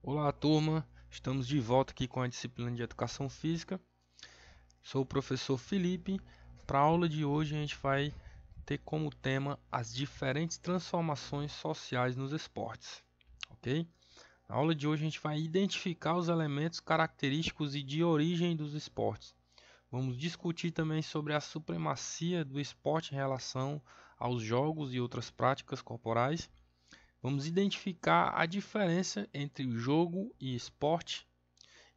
Olá, turma. Estamos de volta aqui com a disciplina de Educação Física. Sou o professor Felipe. Para a aula de hoje, a gente vai ter como tema as diferentes transformações sociais nos esportes, ok? Na aula de hoje, a gente vai identificar os elementos característicos e de origem dos esportes. Vamos discutir também sobre a supremacia do esporte em relação aos jogos e outras práticas corporais. Vamos identificar a diferença entre o jogo e esporte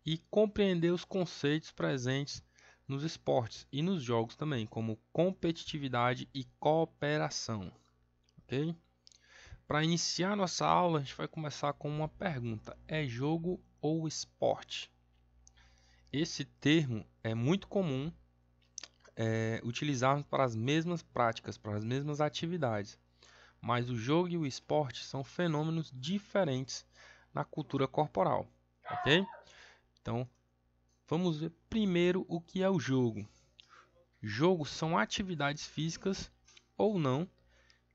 e compreender os conceitos presentes nos esportes e nos jogos também, como competitividade e cooperação. Ok? Para iniciar nossa aula, a gente vai começar com uma pergunta: é jogo ou esporte? Esse termo é muito comum utilizarmos para as mesmas práticas, para as mesmas atividades. Mas o jogo e o esporte são fenômenos diferentes na cultura corporal, ok? Então, vamos ver primeiro o que é o jogo. Jogos são atividades físicas ou não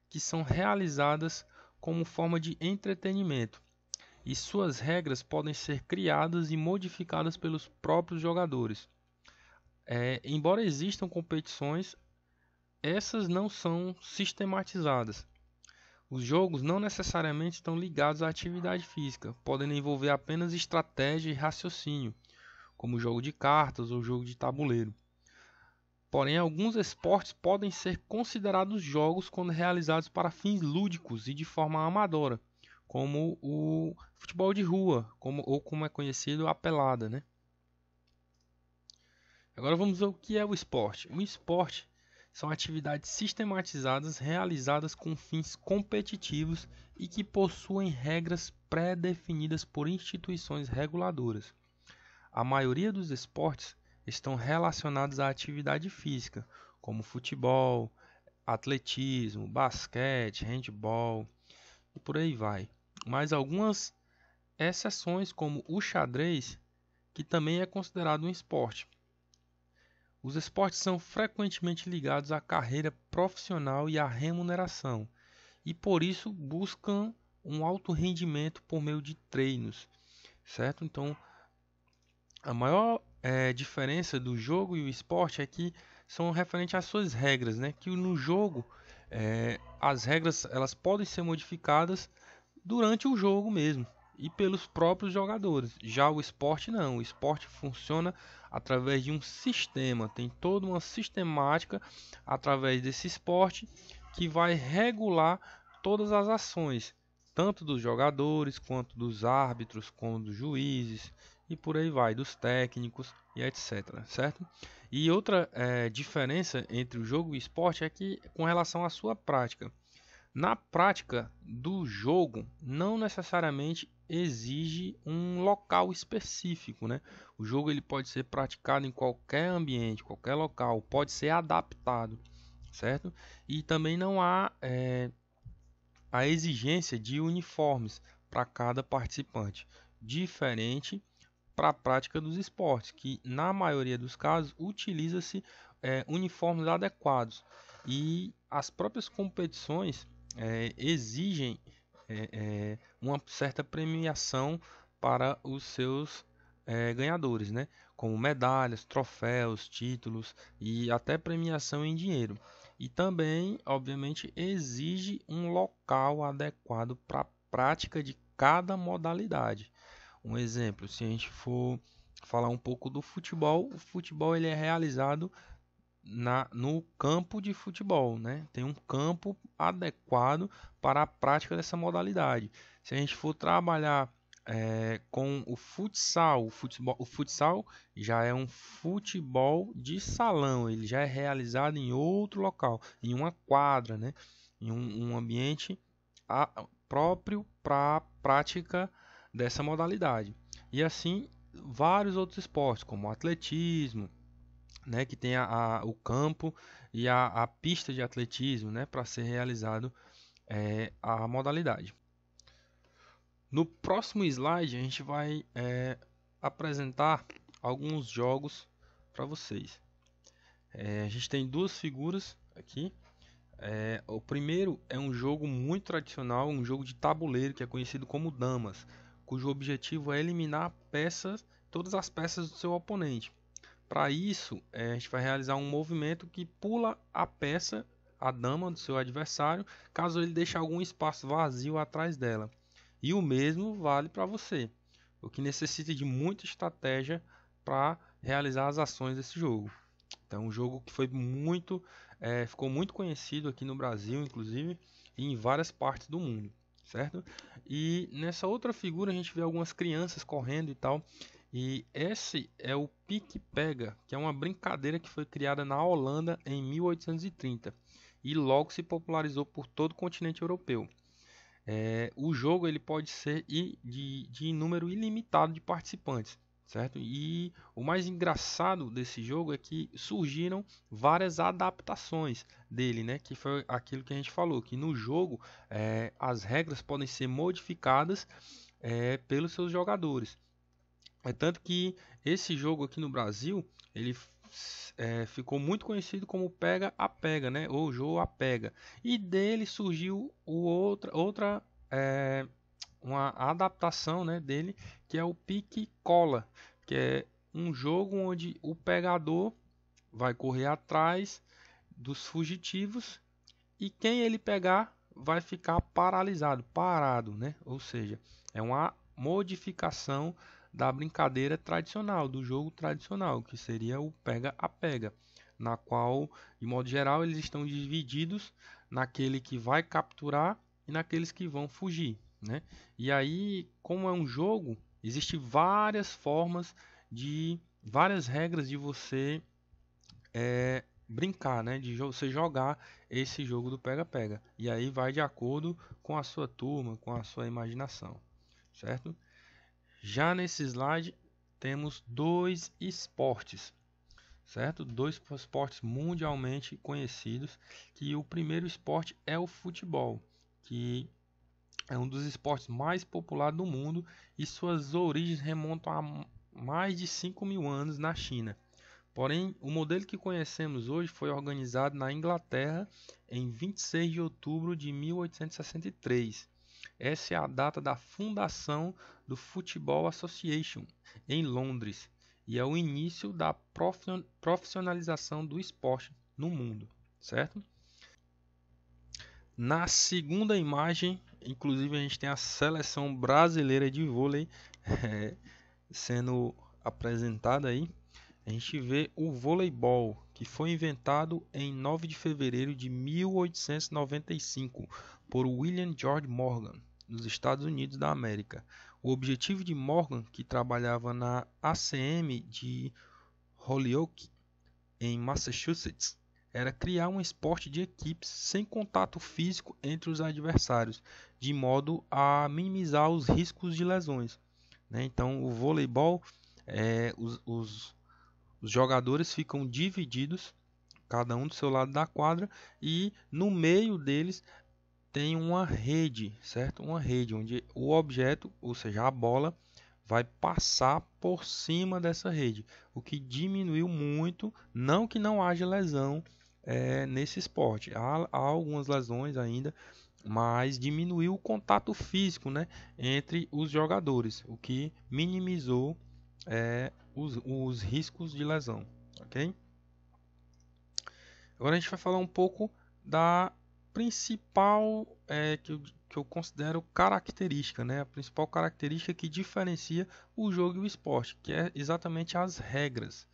que são realizadas como forma de entretenimento e suas regras podem ser criadas e modificadas pelos próprios jogadores. Embora existam competições, essas não são sistematizadas. Os jogos não necessariamente estão ligados à atividade física, podem envolver apenas estratégia e raciocínio, como o jogo de cartas ou jogo de tabuleiro. Porém, alguns esportes podem ser considerados jogos quando realizados para fins lúdicos e de forma amadora, como o futebol de rua, ou como é conhecido, a pelada, né? Agora vamos ver o que é o esporte. O esporte são atividades sistematizadas realizadas com fins competitivos e que possuem regras pré-definidas por instituições reguladoras. A maioria dos esportes estão relacionados à atividade física, como futebol, atletismo, basquete, handebol e por aí vai. Mas algumas exceções, como o xadrez, que também é considerado um esporte. Os esportes são frequentemente ligados à carreira profissional e à remuneração, e por isso buscam um alto rendimento por meio de treinos, certo? Então, a maior diferença do jogo e o esporte é que são referentes às suas regras, né? Que no jogo as regras elas podem ser modificadas durante o jogo mesmo e pelos próprios jogadores. Já o esporte não, o esporte funciona através de um sistema, tem toda uma sistemática através desse esporte que vai regular todas as ações, tanto dos jogadores, quanto dos árbitros, quanto dos juízes e por aí vai, dos técnicos e etc, certo? E outra diferença entre o jogo e o esporte é que com relação à sua prática. Na prática do jogo, não necessariamente exige um local específico, né? O jogo ele pode ser praticado em qualquer ambiente, qualquer local, pode ser adaptado, certo? E também não há a exigência de uniformes para cada participante, diferente para a prática dos esportes, que na maioria dos casos utiliza-se uniformes adequados e as próprias competições exigem uma certa premiação para os seus ganhadores, né? Como medalhas, troféus, títulos e até premiação em dinheiro. E também, obviamente, exige um local adequado para a prática de cada modalidade. Um exemplo, se a gente for falar um pouco do futebol, o futebol ele é realizado no campo de futebol, né? Tem um campo adequado para a prática dessa modalidade. Se a gente for trabalhar com o futsal já é um futebol de salão, ele já é realizado em outro local, em uma quadra, né? Em um ambiente próprio para a prática dessa modalidade. E assim vários outros esportes, como o atletismo, né, que tem o campo e a pista de atletismo, né, para ser realizado a modalidade. No próximo slide a gente vai apresentar alguns jogos para vocês. A gente tem duas figuras aqui. O primeiro é um jogo muito tradicional, um jogo de tabuleiro que é conhecido como damas, cujo objetivo é eliminar todas as peças do seu oponente. Para isso, a gente vai realizar um movimento que pula a peça, a dama do seu adversário, caso ele deixe algum espaço vazio atrás dela. E o mesmo vale para você, o que necessita de muita estratégia para realizar as ações desse jogo. Então, um jogo que ficou muito conhecido aqui no Brasil, inclusive, e em várias partes do mundo, certo? E nessa outra figura a gente vê algumas crianças correndo e tal. E esse é o pique-pega, que é uma brincadeira que foi criada na Holanda em 1830 e logo se popularizou por todo o continente europeu. O jogo ele pode ser de número ilimitado de participantes, certo? E o mais engraçado desse jogo é que surgiram várias adaptações dele, né? Que foi aquilo que a gente falou, que no jogo as regras podem ser modificadas pelos seus jogadores. É tanto que esse jogo aqui no Brasil, ele ficou muito conhecido como Pega a Pega, né? Ou Jogo a Pega. E dele surgiu uma adaptação, né, dele, que é o Pique Cola, que é um jogo onde o pegador vai correr atrás dos fugitivos e quem ele pegar vai ficar parado, né? Ou seja, é uma modificação da brincadeira tradicional, do jogo tradicional, que seria o pega a pega, na qual, de modo geral, eles estão divididos naquele que vai capturar e naqueles que vão fugir, né? E aí, como é um jogo, existem várias formas várias regras de você brincar, né? De você jogar esse jogo do pega-pega. E aí vai de acordo com a sua turma, com a sua imaginação, certo? Já nesse slide temos dois esportes, certo? Dois esportes mundialmente conhecidos, que o primeiro esporte é o futebol, que é um dos esportes mais populares do mundo e suas origens remontam a mais de 5.000 anos na China. Porém, o modelo que conhecemos hoje foi organizado na Inglaterra em 26 de outubro de 1863. Essa é a data da fundação do Football Association em Londres e é o início da profissionalização do esporte no mundo, certo? Na segunda imagem, inclusive a gente tem a seleção brasileira de vôlei sendo apresentada aí. A gente vê o voleibol, que foi inventado em 9 de fevereiro de 1895 por William George Morgan, nos Estados Unidos da América. O objetivo de Morgan, que trabalhava na ACM de Holyoke, em Massachusetts, era criar um esporte de equipes sem contato físico entre os adversários, de modo a minimizar os riscos de lesões, né? Então, o voleibol, os jogadores ficam divididos, cada um do seu lado da quadra, e no meio deles tem uma rede, certo? Uma rede onde o objeto, ou seja, a bola, vai passar por cima dessa rede, o que diminuiu muito, não que não haja lesão nesse esporte, há algumas lesões ainda, mas diminuiu o contato físico, né, entre os jogadores, o que minimizou os riscos de lesão, ok? Agora a gente vai falar um pouco da principal que eu considero característica, né? A principal característica que diferencia o jogo e o esporte, que é exatamente as regras.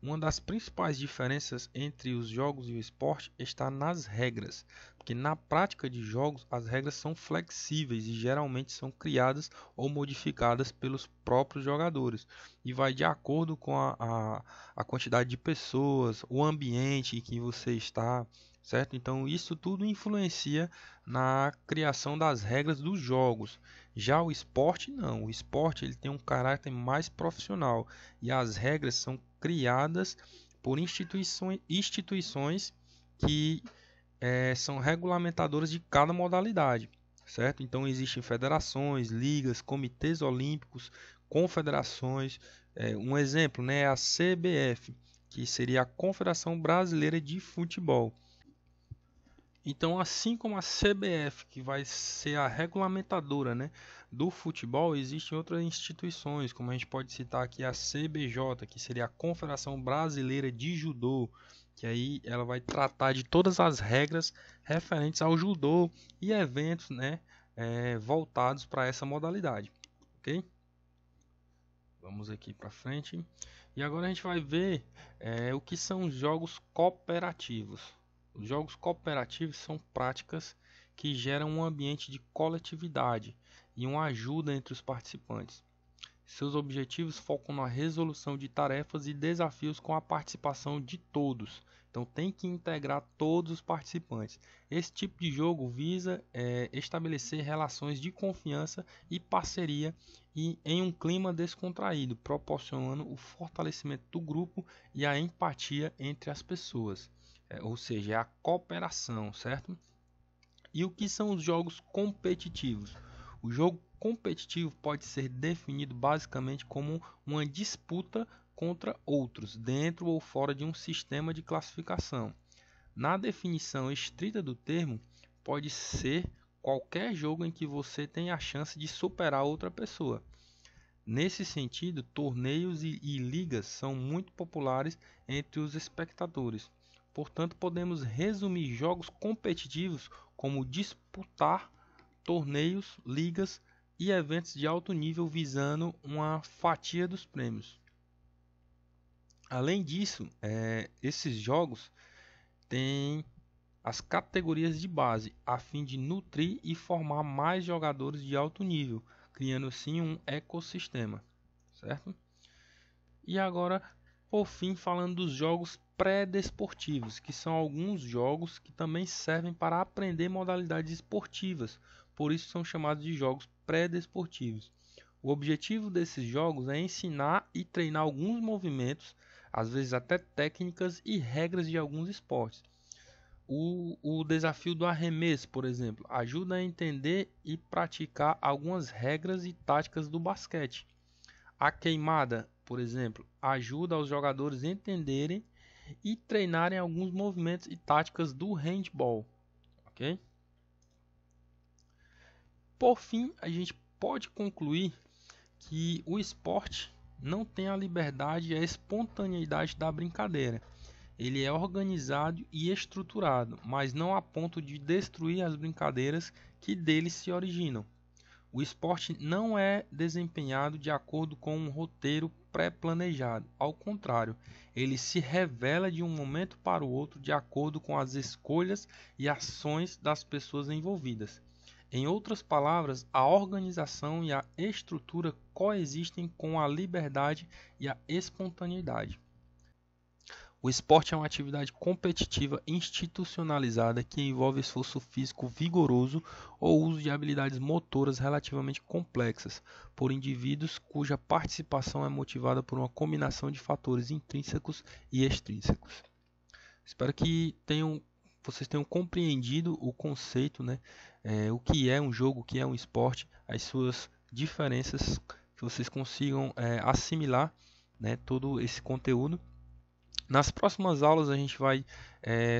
Uma das principais diferenças entre os jogos e o esporte está nas regras, porque na prática de jogos as regras são flexíveis e geralmente são criadas ou modificadas pelos próprios jogadores e vai de acordo com a quantidade de pessoas, o ambiente em que você está, certo? Então isso tudo influencia na criação das regras dos jogos. Já o esporte não, o esporte ele tem um caráter mais profissional e as regras são criadas por instituições que são regulamentadoras de cada modalidade, certo? Então existem federações, ligas, comitês olímpicos, confederações. Um exemplo, né, é a CBF, que seria a Confederação Brasileira de Futebol. Então, assim como a CBF, que vai ser a regulamentadora, né, do futebol, existem outras instituições, como a gente pode citar aqui a CBJ, que seria a Confederação Brasileira de Judô, que aí ela vai tratar de todas as regras referentes ao judô e eventos, né, voltados para essa modalidade, ok? Vamos aqui para frente. E agora a gente vai ver o que são os jogos cooperativos. Os jogos cooperativos são práticas que geram um ambiente de coletividade e uma ajuda entre os participantes. Seus objetivos focam na resolução de tarefas e desafios com a participação de todos. Então tem que integrar todos os participantes. Esse tipo de jogo visa estabelecer relações de confiança e parceria e em um clima descontraído, proporcionando o fortalecimento do grupo e a empatia entre as pessoas. Ou seja, é a cooperação, certo? E o que são os jogos competitivos? O jogo competitivo pode ser definido basicamente como uma disputa contra outros, dentro ou fora de um sistema de classificação. Na definição estrita do termo, pode ser qualquer jogo em que você tem a chance de superar outra pessoa. Nesse sentido, torneios e ligas são muito populares entre os espectadores. Portanto, podemos resumir jogos competitivos como disputar torneios, ligas e eventos de alto nível visando uma fatia dos prêmios. Além disso, esses jogos têm as categorias de base a fim de nutrir e formar mais jogadores de alto nível, criando assim um ecossistema, certo? E agora, por fim, falando dos jogos pré-desportivos, que são alguns jogos que também servem para aprender modalidades esportivas, por isso são chamados de jogos pré-desportivos. O objetivo desses jogos é ensinar e treinar alguns movimentos, às vezes até técnicas e regras de alguns esportes. O desafio do arremesso, por exemplo, ajuda a entender e praticar algumas regras e táticas do basquete. A queimada, por exemplo, ajuda os jogadores a entenderem e treinarem alguns movimentos e táticas do handball, ok? Por fim, a gente pode concluir que o esporte não tem a liberdade e a espontaneidade da brincadeira. Ele é organizado e estruturado, mas não a ponto de destruir as brincadeiras que dele se originam. O esporte não é desempenhado de acordo com um roteiro pré-planejado. Ao contrário, ele se revela de um momento para o outro de acordo com as escolhas e ações das pessoas envolvidas. Em outras palavras, a organização e a estrutura coexistem com a liberdade e a espontaneidade. O esporte é uma atividade competitiva institucionalizada que envolve esforço físico vigoroso ou uso de habilidades motoras relativamente complexas por indivíduos cuja participação é motivada por uma combinação de fatores intrínsecos e extrínsecos. Espero que vocês tenham compreendido o conceito, né? O que é um jogo, o que é um esporte, as suas diferenças, que vocês consigam assimilar, né, todo esse conteúdo. Nas próximas aulas a gente vai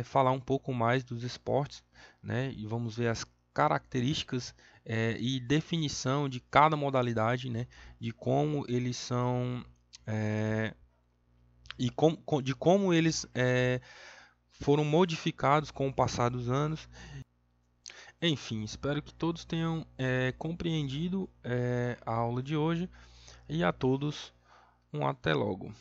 falar um pouco mais dos esportes, né, e vamos ver as características e definição de cada modalidade, né, de como eles são de como eles foram modificados com o passar dos anos. Enfim, espero que todos tenham compreendido a aula de hoje e a todos um até logo.